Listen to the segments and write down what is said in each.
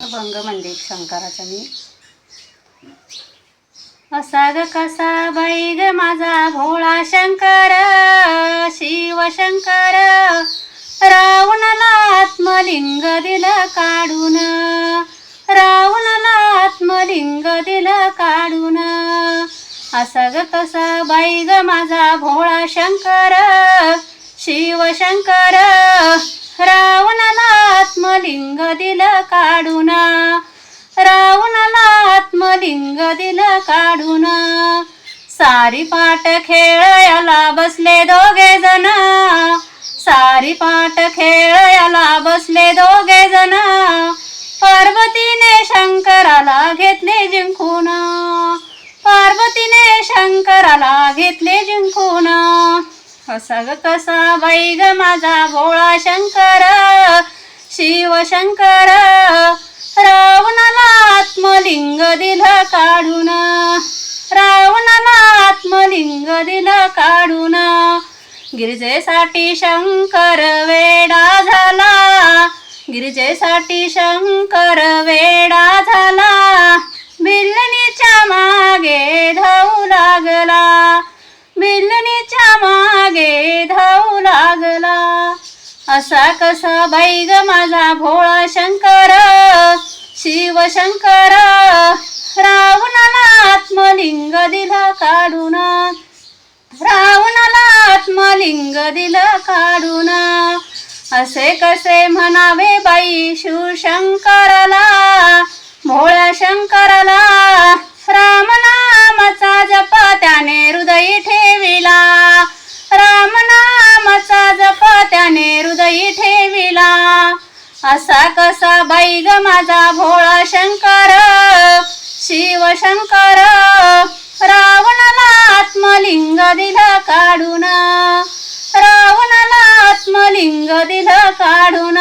अभंग म्हणजे शंकराचा मी. असा ग कसा बाई ग माझा भोळा शंकर, शिव शंकर, रावणाला आत्मलिंग दिलं काढून, रावणाला आत्मलिंग दिलं काढून. असा ग कसा बाई ग माझा भोळा शंकर, शिव शंकर, रावणाला आत्मलिंग दिलं काढून, रावणाला आत्मलिंग दिलं काढून. सारी पाट खेळायला बसले दोघे जण, सारी पाट खेळायला बसले दोघे जण, पार्वतीने शंकराला घेतले जिंकून, पार्वतीने शंकराला घेतले जिंकून. असा ग कसा बाई ग माझा भोळा शंकर, शिव शंकर, रावणाला आत्मलिंग दिलं काढून, रावणाला आत्मलिंग दिलं काढून. गिरिजेसाठी शंकर वेडा झाला, गिरिजेसाठी शंकर वेडा झाला, बिल्लणीच्या मागे धावू लागला, बिल्लणीच्या मागे धावू लागला. असा कसा बाई ग माझा भोळा शंकर, शिव शंकर, रावणाला आत्मलिंग दिलं काढून, रावणाला आत्मलिंग दिलं काढून. असे कसे म्हणावे बाई शिवशंकराला, भोळ्या शंकराला, रामनामाचा जप त्याने हृदयी ठेविला, रामनामाचा जप त्याने हृदयी ठेविला. असा कसा बाई ग माझा भोळा शंकर, शिव शंकर, रावणाला आत्मलिंग दिलं काढून, रावणाला आत्मलिंग दिलं काढून.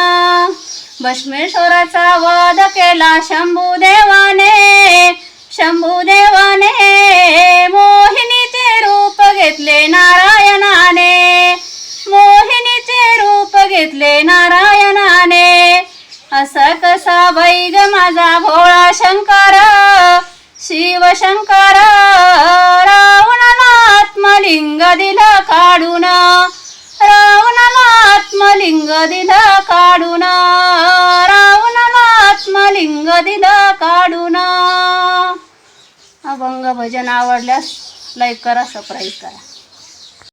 भस्मेश्वराचा वध केला शंभुदेवाने, शंभुदेवाने, मोहिनीचे रूप घेतले नारायणाने, मोहिनीचे रूप घेतले नारायणाने. असा कसा बाई ग माझा भोळा शंकर, शिव शंकर, रावणाला आत्मलिंग दिलं काढून, रावणाला आत्मलिंग दिलं काढून, रावणाला आत्मलिंग दिलं काढून. अभंग भजन आवडल्यास लाईक करा, सबस्क्राईब करा.